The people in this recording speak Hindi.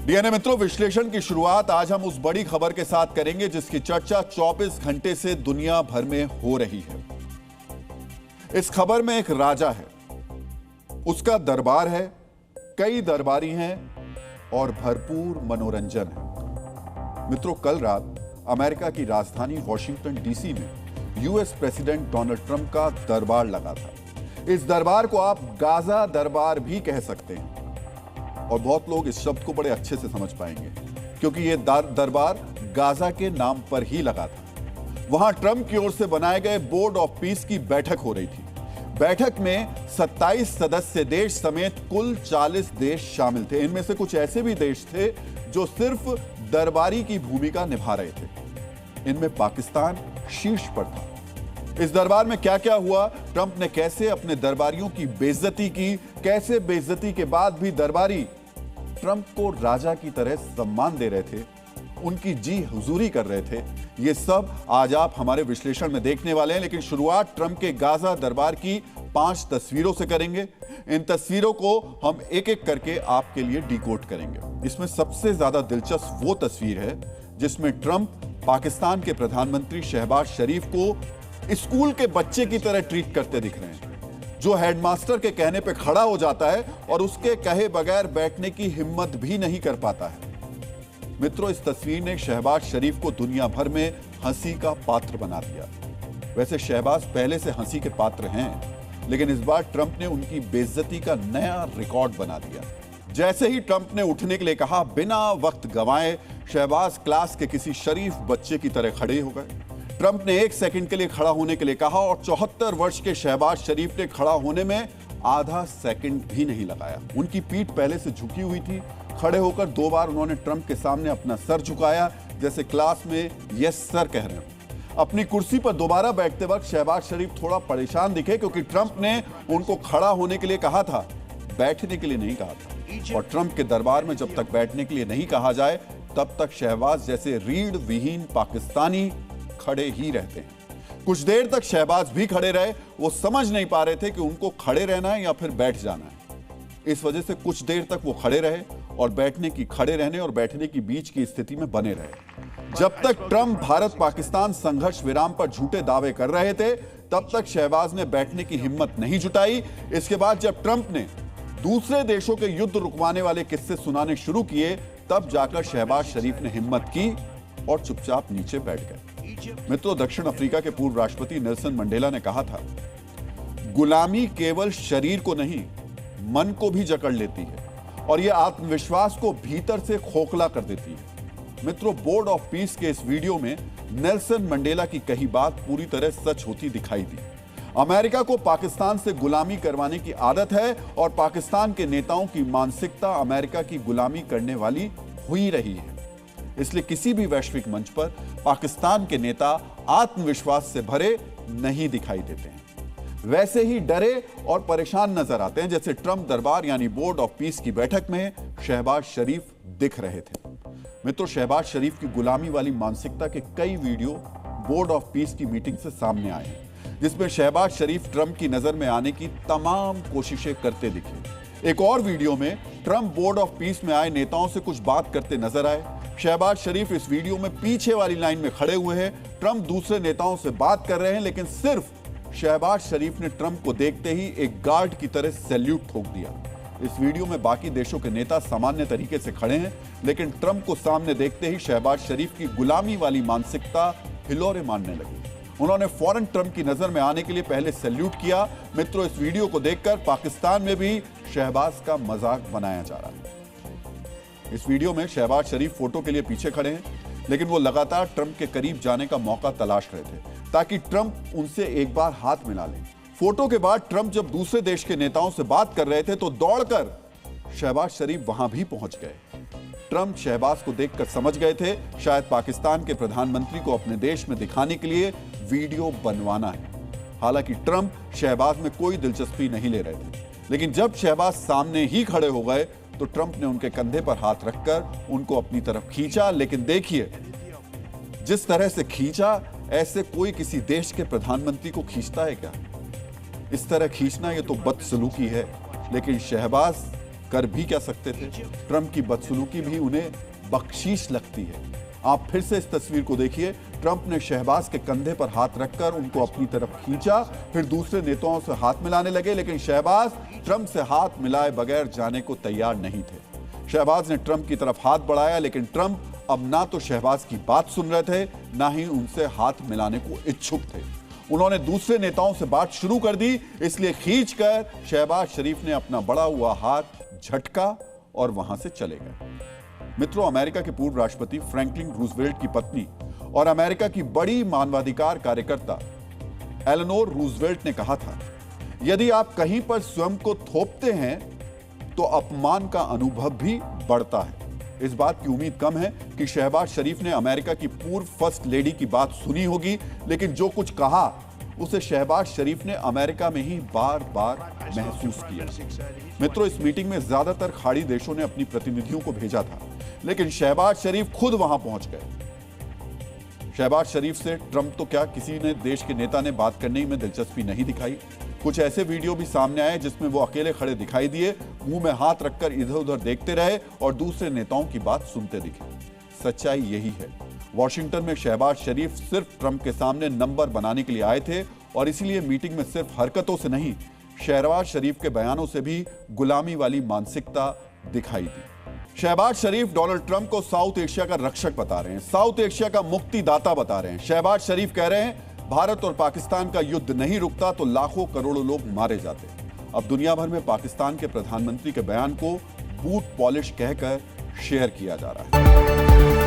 डीएनए मित्रों, विश्लेषण की शुरुआत आज हम उस बड़ी खबर के साथ करेंगे जिसकी चर्चा 24 घंटे से दुनिया भर में हो रही है। इस खबर में एक राजा है, उसका दरबार है, कई दरबारी हैं और भरपूर मनोरंजन है। मित्रों, कल रात अमेरिका की राजधानी वॉशिंगटन डीसी में यूएस प्रेसिडेंट डोनाल्ड ट्रंप का दरबार लगा था। इस दरबार को आप गाजा दरबार भी कह सकते हैं और बहुत लोग इस शब्द को बड़े अच्छे से समझ पाएंगे क्योंकि यह दरबार गाजा के नाम पर ही लगा था। वहां ट्रंप की ओर से बनाए गए बोर्ड ऑफ पीस की बैठक हो रही थी। बैठक में 27 सदस्य देश समेत कुल 40 देश शामिल थे। इनमें से कुछ ऐसे भी देश थे जो सिर्फ दरबारी की भूमिका निभा रहे थे। इनमें पाकिस्तान शीर्ष पर था। इस दरबार में क्या क्या हुआ, ट्रंप ने कैसे अपने दरबारियों की बेइज्जती की, कैसे बेइज्जती के बाद भी दरबारी ट्रंप को राजा की तरह सम्मान दे रहे थे, उनकी जी हुजूरी कर रहे थे, ये सब आज आप हमारे विश्लेषण में देखने वाले हैं। लेकिन शुरुआत ट्रंप के गाजा दरबार की 5 तस्वीरों से करेंगे। इन तस्वीरों को हम एक एक करके आपके लिए डिकोड करेंगे। इसमें सबसे ज्यादा दिलचस्प वो तस्वीर है जिसमें ट्रंप पाकिस्तान के प्रधानमंत्री शहबाज शरीफ को स्कूल के बच्चे की तरह ट्रीट करते दिख रहे हैं, जो हेडमास्टर के कहने पे खड़ा हो जाता है और उसके कहे बगैर बैठने की हिम्मत भी नहीं कर पाता है। मित्रों, इस तस्वीर ने शहबाज शरीफ को दुनिया भर में हंसी का पात्र बना दिया। वैसे शहबाज पहले से हंसी के पात्र हैं, लेकिन इस बार ट्रंप ने उनकी बेइज्जती का नया रिकॉर्ड बना दिया। जैसे ही ट्रंप ने उठने के लिए कहा, बिना वक्त गंवाए शहबाज क्लास के किसी शरीफ बच्चे की तरह खड़े हो गए। ट्रंप ने 1 सेकंड के लिए खड़ा होने के लिए कहा और 74 वर्ष के शहबाज शरीफ ने खड़ा होने में आधा सेकंड भी नहीं लगाया। उनकी पीठ पहले से झुकी हुई थी। खड़े होकर 2 बार उन्होंने ट्रंप के सामने अपना सर झुकाया, जैसे क्लास में यस सर कह रहे हो। अपनी कुर्सी पर दोबारा बैठते वक्त शहबाज शरीफ थोड़ा परेशान दिखे क्योंकि ट्रंप ने उनको खड़ा होने के लिए कहा था, बैठने के लिए नहीं कहा था। और ट्रंप के दरबार में जब तक बैठने के लिए नहीं कहा जाए तब तक शहबाज जैसे रीढ़ विहीन पाकिस्तानी खड़े ही रहते हैं। कुछ देर तक शहबाज भी खड़े रहे। वो समझ नहीं पा रहे थे कि उनको खड़े रहना है या फिर बैठ जाना है। इस वजह से कुछ देर तक वो खड़े रहे और खड़े रहने और बैठने की बीच की स्थिति में बने रहे। जब तक ट्रंप भारत पाकिस्तान संघर्ष विराम पर झूठे दावे कर रहे थे तब तक शहबाज ने बैठने की हिम्मत नहीं जुटाई। इसके बाद जब ट्रंप ने दूसरे देशों के युद्ध रुकवाने वाले किस्से सुनाने शुरू किए तब जाकर शहबाज शरीफ ने हिम्मत की और चुपचाप नीचे बैठ गए। मित्रों, दक्षिण अफ्रीका के पूर्व राष्ट्रपति नेल्सन मंडेला ने कहा था, गुलामी केवल शरीर को नहीं मन को भी जकड़ लेती है और यह आत्मविश्वास को भीतर से खोखला कर देती है। मित्रों, बोर्ड ऑफ पीस के इस वीडियो में नेल्सन मंडेला की कही बात पूरी तरह सच होती दिखाई दी। अमेरिका को पाकिस्तान से गुलामी करवाने की आदत है और पाकिस्तान के नेताओं की मानसिकता अमेरिका की गुलामी करने वाली हुई रही है। इसलिए किसी भी वैश्विक मंच पर पाकिस्तान के नेता आत्मविश्वास से भरे नहीं दिखाई देते हैं। वैसे ही डरे और परेशान नजर आते हैं जैसे ट्रंप दरबार यानी बोर्ड ऑफ पीस की बैठक में शहबाज शरीफ दिख रहे थे। मित्रों, शहबाज शरीफ की गुलामी वाली मानसिकता के कई वीडियो बोर्ड ऑफ पीस की मीटिंग से सामने आए हैं, जिसमें शहबाज शरीफ ट्रंप की नजर में आने की तमाम कोशिशें करते दिखे। एक और वीडियो में ट्रंप बोर्ड ऑफ पीस में आए नेताओं से कुछ बात करते नजर आए। शहबाज शरीफ इस वीडियो में पीछे वाली लाइन में खड़े हुए हैं। ट्रंप दूसरे नेताओं से बात कर रहे हैं, लेकिन सिर्फ शहबाज शरीफ ने ट्रंप को देखते ही एक गार्ड की तरह सैल्यूट ठोक दिया। इस वीडियो में बाकी देशों के नेता सामान्य तरीके से खड़े हैं, लेकिन ट्रंप को सामने देखते ही शहबाज शरीफ की गुलामी वाली मानसिकता हिलोरे मारने लगी। उन्होंने फौरन ट्रंप की नजर में आने के लिए पहले सैल्यूट किया। मित्रों, इस वीडियो को देखकर पाकिस्तान में भी शहबाज का मजाक बनाया जा रहा है। इस वीडियो में शहबाज शरीफ फोटो के लिए पीछे खड़े हैं, लेकिन वो लगातार ट्रंप के करीब जाने का मौका तलाश रहे थे ताकि ट्रंप उनसे एक बार हाथ मिला लें। फोटो के बाद ट्रंप जब दूसरे देश के नेताओं से बात कर रहे थे तो दौड़कर शहबाज शरीफ वहां भी पहुंच गए। ट्रंप शहबाज को देखकर समझ गए थे शायद पाकिस्तान के प्रधानमंत्री को अपने देश में दिखाने के लिए वीडियो बनवाना है। हालांकि ट्रंप शहबाज में कोई दिलचस्पी नहीं ले रहे थे, लेकिन जब शहबाज सामने ही खड़े हो गए तो ट्रंप ने उनके कंधे पर हाथ रखकर उनको अपनी तरफ खींचा। लेकिन देखिए, जिस तरह से खींचा, ऐसे कोई किसी देश के प्रधानमंत्री को खींचता है क्या? इस तरह खींचना ये तो बदसलूकी है। लेकिन शहबाज कर भी क्या सकते थे। ट्रंप की बदसलूकी भी उन्हें बख्शीश लगती है। आप फिर से इस तस्वीर को देखिए। ट्रंप ने शहबाज के कंधे पर हाथ रखकर उनको अपनी तरफ खींचा, फिर दूसरे नेताओं से हाथ मिलाने लगे, लेकिन शहबाज ट्रंप से हाथ मिलाए बगैर जाने को तैयार नहीं थे। शहबाज ने ट्रंप की तरफ हाथ बढ़ाया, लेकिन ट्रंप अब ना तो शहबाज की बात सुन रहे थे, ना ही उनसे हाथ मिलाने को इच्छुक थे। उन्होंने दूसरे नेताओं से बात शुरू कर दी, इसलिए खींचकर शहबाज शरीफ ने अपना बढ़ा हुआ हाथ झटका और वहां से चले गए। मित्रों, अमेरिका के पूर्व राष्ट्रपति फ्रैंकलिन रूजवेल्ट की पत्नी और अमेरिका की बड़ी मानवाधिकार कार्यकर्ता एलेनोर रूजवेल्ट ने कहा था, यदि आप कहीं पर स्वयं को थोपते हैं तो अपमान का अनुभव भी बढ़ता है। इस बात की उम्मीद कम है कि शहबाज शरीफ ने अमेरिका की पूर्व फर्स्ट लेडी की बात सुनी होगी, लेकिन जो कुछ कहा उसे शहबाज शरीफ ने अमेरिका में ही बार बार महसूस किया। मित्रों, इस मीटिंग में ज्यादातर खाड़ी देशों ने अपनी प्रतिनिधियों को भेजा था, लेकिन शहबाज शरीफ खुद वहां पहुंच गए। शहबाज शरीफ से ट्रंप तो क्या, किसी ने देश के नेता ने बात करने में दिलचस्पी नहीं दिखाई। कुछ ऐसे वीडियो भी सामने आए जिसमें वो अकेले खड़े दिखाई दिए, मुंह में हाथ रखकर इधर उधर देखते रहे और दूसरे नेताओं की बात सुनते दिखे। सच्चाई यही है, वॉशिंगटन में शहबाज शरीफ सिर्फ ट्रंप के सामने नंबर बनाने के लिए आए थे और इसीलिए मीटिंग में सिर्फ हरकतों से नहीं, शहबाज शरीफ के बयानों से भी गुलामी वाली मानसिकता दिखाई दी। शहबाज शरीफ डोनाल्ड ट्रंप को साउथ एशिया का रक्षक बता रहे हैं, साउथ एशिया का मुक्तिदाता बता रहे हैं। शहबाज शरीफ कह रहे हैं, भारत और पाकिस्तान का युद्ध नहीं रुकता तो लाखों करोड़ों लोग मारे जाते। अब दुनिया भर में पाकिस्तान के प्रधानमंत्री के बयान को बूट पॉलिश कहकर शेयर किया जा रहा है।